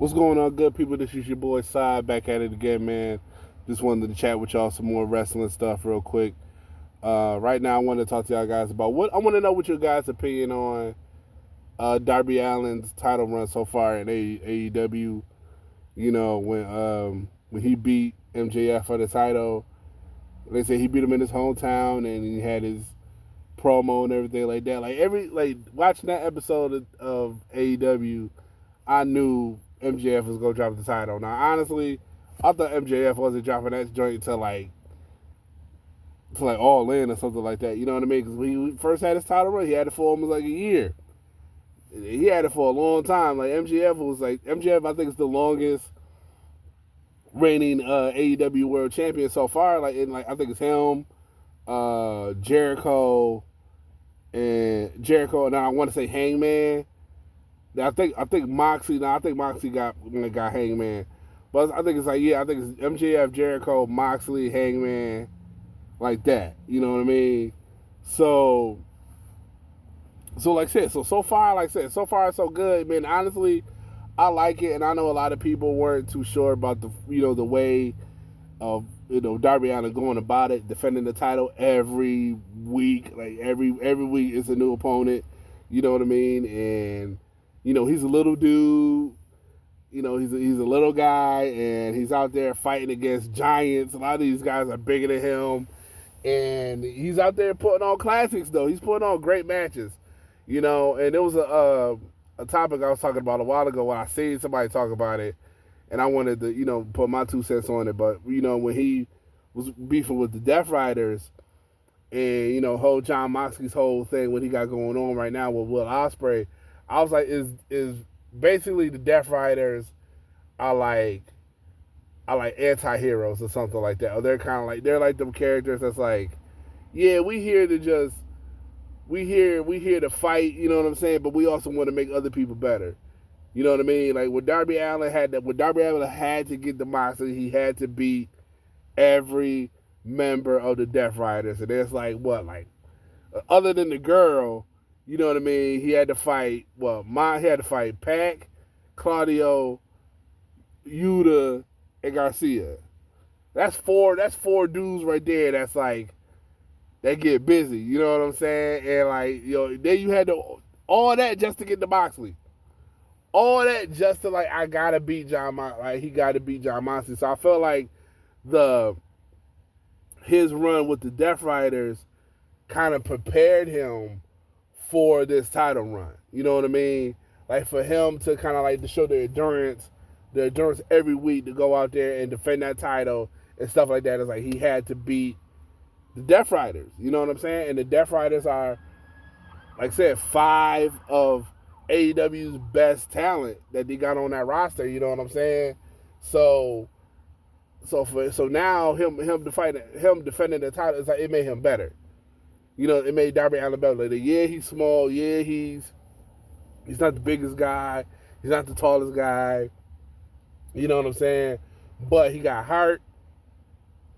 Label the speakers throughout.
Speaker 1: What's going on, good people? This is your boy Side back at it again, man. Just wanted to chat with y'all some more wrestling stuff real quick. Right now, I want to talk to y'all guys about what I want to know what your guys' opinion on Darby Allin's title run so far in AEW. You know when he beat MJF for the title, they say he beat him in his hometown and he had his promo and everything like that. Like watching that episode of AEW, I knew MJF was gonna drop the title. Now, honestly, I thought MJF wasn't dropping that joint to All In or something like that. You know what I mean? Because when he first had his title run, he had it for almost like a year. He had it for a long time. Like MJF, I think is the longest reigning AEW World Champion so far. I think it's him, Jericho, and I want to say Hangman. I think Moxley. Now I think Moxley got Hangman, but I think it's MJF, Jericho, Moxley, Hangman, like that. You know what I mean? So like I said, so far so good, man. Honestly, I like it, and I know a lot of people weren't too sure about the way of Darby Allin going about it, defending the title every week. Like every week is a new opponent. You know what I mean? And he's a little dude. He's a little guy, and he's out there fighting against giants. A lot of these guys are bigger than him, and he's out there putting on classics. Though he's putting on great matches. And there was a topic I was talking about a while ago when I seen somebody talk about it, and I wanted to put my 2 cents on it. But when he was beefing with the Death Riders, and whole John Moxley's whole thing, what he got going on right now with Will Ospreay, I was like, is basically the Death Riders are like anti-heroes or something like that. Or they're like them characters that's like, yeah, we here to fight, you know what I'm saying? But we also want to make other people better. You know what I mean? Like when Darby Allin had to get the Moxley, he had to beat every member of the Death Riders. And there's other than the girl, you know what I mean? He had to fight Pac, Claudio, Yuta, and Garcia. That's four dudes right there that's like that get busy, you know what I'm saying? And then you had all that just to get the Moxley. All that just to I gotta beat John Moxley. He gotta beat John Moxley. So I felt like his run with the Death Riders kind of prepared him for this title run. You know what I mean? Like for him to kind of to show the endurance every week to go out there and defend that title and stuff like that. It's like he had to beat the Death Riders. You know what I'm saying? And the Death Riders are, like I said, 5 of AEW's best talent that they got on that roster. You know what I'm saying? So now him defending the title, it's like it made him better. It made Darby Allin better. Yeah, he's small. Yeah, he's not the biggest guy. He's not the tallest guy. You know what I'm saying? But he got heart.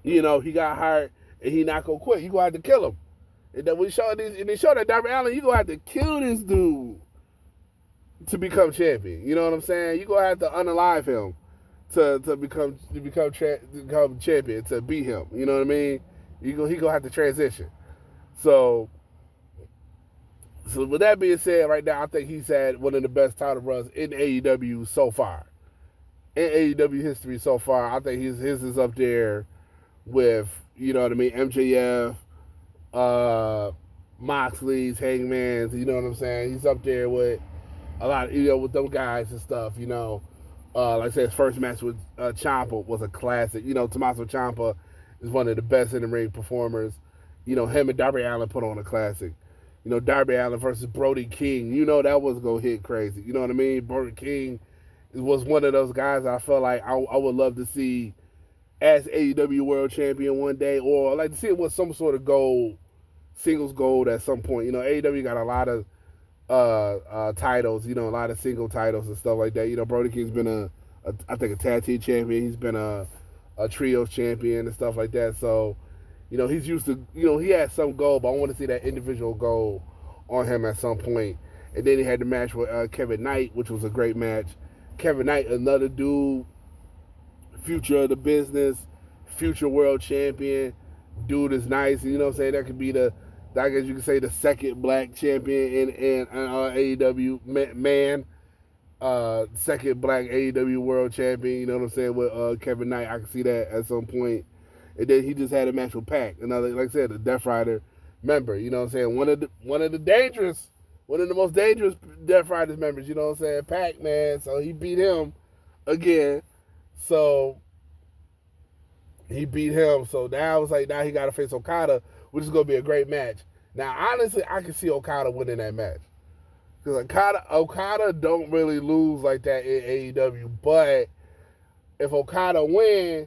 Speaker 1: He got heart, and he not gonna quit. You gonna have to kill him. And then they showed that Darby Allin, you gonna have to kill this dude to become champion. You know what I'm saying? You gonna have to unalive him to become champion, to beat him. You know what I mean? He gonna have to transition. So with that being said, right now I think he's had one of the best title runs in AEW so far. In AEW history so far, I think his is up there with, you know what I mean, MJF, Moxley's, Hangman's, you know what I'm saying? He's up there with a lot of, with them guys and stuff, like I said, his first match with Ciampa was a classic. Tommaso Ciampa is one of the best in the ring performers. Him and Darby Allin put on a classic. Darby Allin versus Brody King. That was going to hit crazy. You know what I mean? Brody King was one of those guys I felt like I would love to see as AEW World Champion one day, or I'd like to see it with some sort of gold, singles gold at some point. AEW got a lot of titles, a lot of single titles and stuff like that. Brody King's been I think a tag team champion. He's been a trios champion and stuff like that. So, he's used to, he had some goal, but I want to see that individual goal on him at some point. And then he had the match with Kevin Knight, which was a great match. Kevin Knight, another dude, future of the business, future world champion. Dude is nice. You know what I'm saying? That could be I guess you could say the second black champion in AEW man. Second black AEW world champion. You know what I'm saying? With Kevin Knight, I can see that at some point. And then he just had a match with Pac, another, like I said, a Death Rider member. You know what I'm saying? One of the most dangerous Death Riders members. You know what I'm saying? Pac, man. So he beat him again. So he beat him. So now it's like now he got to face Okada, which is going to be a great match. Now, honestly, I can see Okada winning that match. Because Okada don't really lose like that in AEW. But if Okada win,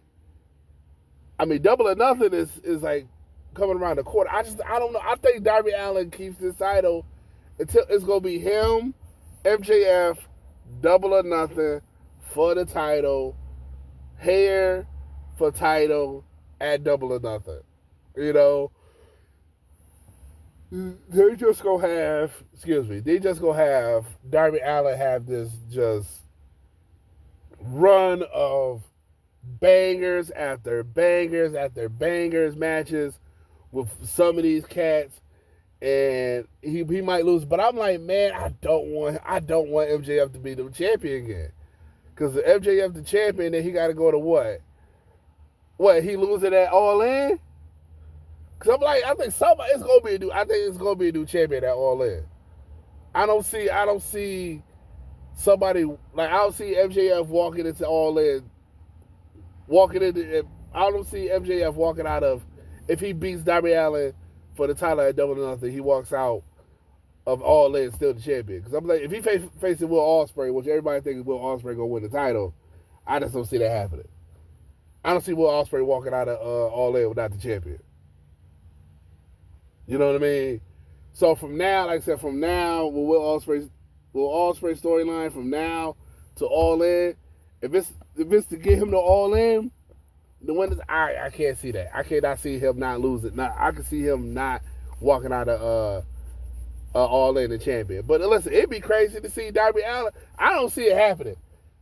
Speaker 1: I mean, Double or Nothing is like coming around the corner. I don't know. I think Darby Allin keeps this title until it's going to be him, MJF, Double or Nothing for the title, hair for title at Double or Nothing. You know, they just gonna have Darby Allin have this just run of bangers after bangers after bangers matches with some of these cats, and he might lose. But I'm like, man, I don't want MJF to be the champion again, because if MJF the champion, then he got to go to what? What, he losing at All In? Because I'm like, I think it's gonna be a new champion at All In. I don't see somebody like, I don't see MJF walking into All In. I don't see MJF walking out of, if he beats Darby Allin for the title at Double or Nothing, he walks out of All In still the champion. Because I'm like, if he facing Will Ospreay, which everybody thinks Will Ospreay gonna win the title, I just don't see that happening. I don't see Will Ospreay walking out of All In without the champion. You know what I mean? So from now, like I said, with Will Ospreay's storyline, from now to All In, if it's to get him to All In, the winners, I can't see that. I cannot see him not losing. I can see him not walking out of All In the champion. But listen, it'd be crazy to see Darby Allin. I don't see it happening.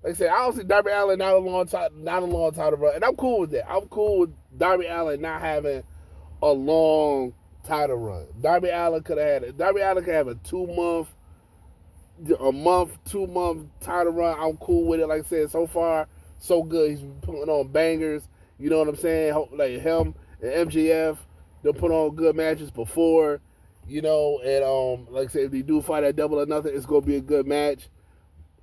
Speaker 1: Like I said, I don't see Darby Allin not a long title run, and I'm cool with that. I'm cool with Darby Allin not having a long title run. Darby Allin could have a 2-month title run. I'm cool with it. Like I said, so far so good. He's been putting on bangers. You know what I'm saying? Like him and MJF, they'll put on good matches before. You know, and like I said, if they do fight at Double or Nothing, it's gonna be a good match.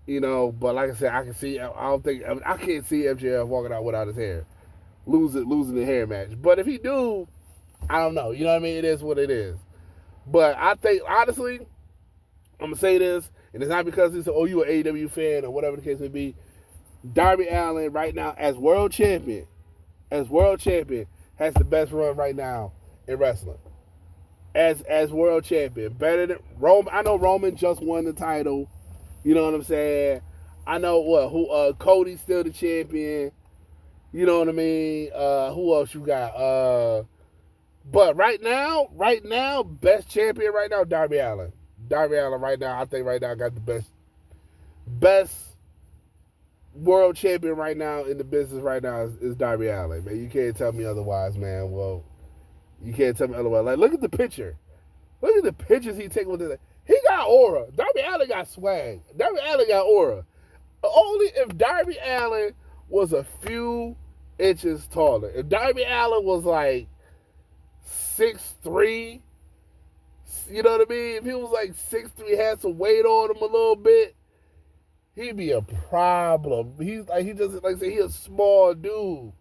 Speaker 1: You know, but like I said, I can't see MJF walking out without his hair, losing the hair match. But if he do, I don't know. You know what I mean? It is what it is. But I think, honestly, I'm going to say this, and it's not because it's you an AEW fan or whatever the case may be. Darby Allin right now as world champion, has the best run right now in wrestling. As world champion. Better than Roman. I know Roman just won the title. You know what I'm saying? I know Cody's still the champion. You know what I mean? Who else you got? But right now, best champion right now, Darby Allin. Darby Allin right now, I think right now got the best world champion right now in the business right now is Darby Allin, man. You can't tell me otherwise, man. Well, you can't tell me otherwise. Like, look at the picture. Look at the pictures he taking with it. He got aura. Darby Allin got swag. Darby Allin got aura. Only if Darby Allin was a few inches taller. If Darby Allin was like 6'3", you know what I mean? If he was like 6'3", had some weight on him a little bit, he'd be a problem. He's a small dude.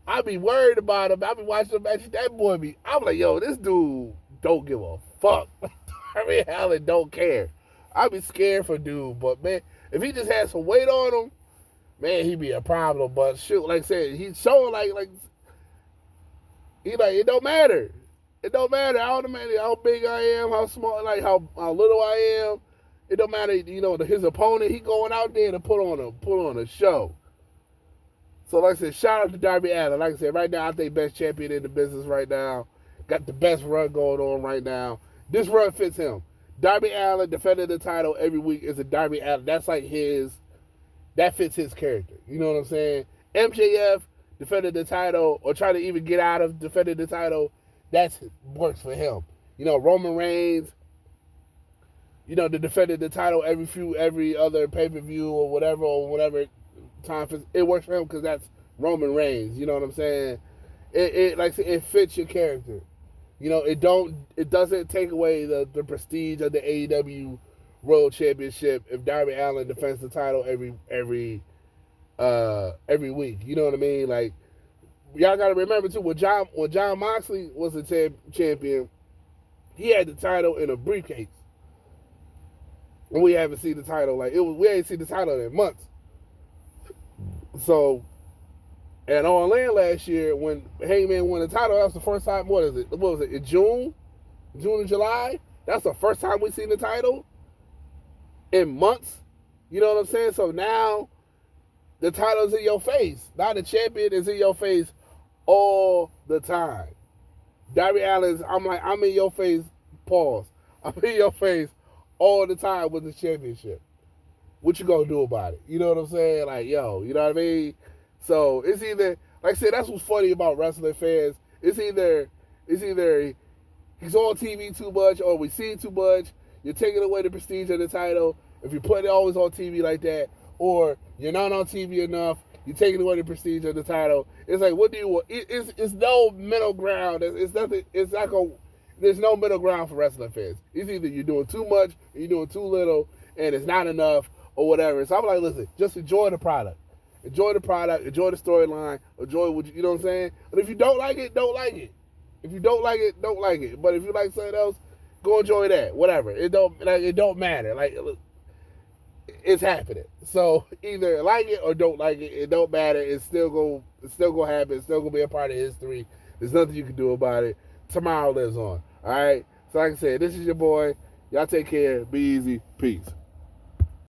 Speaker 1: I'd be worried about him. I'd be watching the match. I'm like, yo, this dude don't give a fuck. Darby Allin don't care. I'd be scared for dude, but man, if he just had some weight on him, man, he'd be a problem. But shoot, like I said, he's showing it don't matter. It don't matter. I don't matter how big I am, how small, like how little I am. It don't matter. You know, his opponent, he going out there to put on a show. So like I said, shout out to Darby Allin. Like I said, right now I think best champion in the business right now. Got the best run going on right now. This run fits him. Darby Allin defending the title every week is a Darby Allin. That's like his that fits his character. You know what I'm saying? MJF defended the title or try to even get out of defending the title, that works for him. You know, Roman Reigns, you know, defended the title every other pay-per-view or whatever time it works for him because that's Roman Reigns. You know what I'm saying? It fits your character. You know, it doesn't take away the prestige of the AEW World Championship if Darby Allin defends the title every week. You know what I mean? Like, y'all got to remember too, when John Moxley was the champion, he had the title in a briefcase. And we haven't seen the title we ain't seen the title in months. So, and on land last year when Hangman won the title, that was the first time. What was it? In June or July? That's the first time we seen the title in months. You know what I'm saying? So now the title's in your face. Now the champion is in your face all the time. Darby Allin, I'm in your face. Pause. I'm in your face all the time with the championship. What you gonna do about it? You know what I'm saying? Like, yo, you know what I mean? So it's either, like I said, that's what's funny about wrestling fans. It's either he's on TV too much or we see too much. You're taking away the prestige of the title if you put it always on TV like that, or you're not on TV enough. You're taking away the prestige of the title. It's like, what do you want? It's no middle ground. It's nothing. It's not going. There's no middle ground for wrestling fans. It's either you're doing too much or you're doing too little, and it's not enough or whatever. So I'm like, listen, just enjoy the product. Enjoy the product. Enjoy the storyline. Enjoy what you know what I'm saying. But if you don't like it, don't like it. If you don't like it, don't like it. But if you like something else, go enjoy that. Whatever. It don't matter. Like, it's happening. So either like it or don't like it. It don't matter. It's still gonna happen. It's still gonna be a part of history. There's nothing you can do about it. Tomorrow lives on. All right. So like I said, this is your boy. Y'all take care. Be easy. Peace.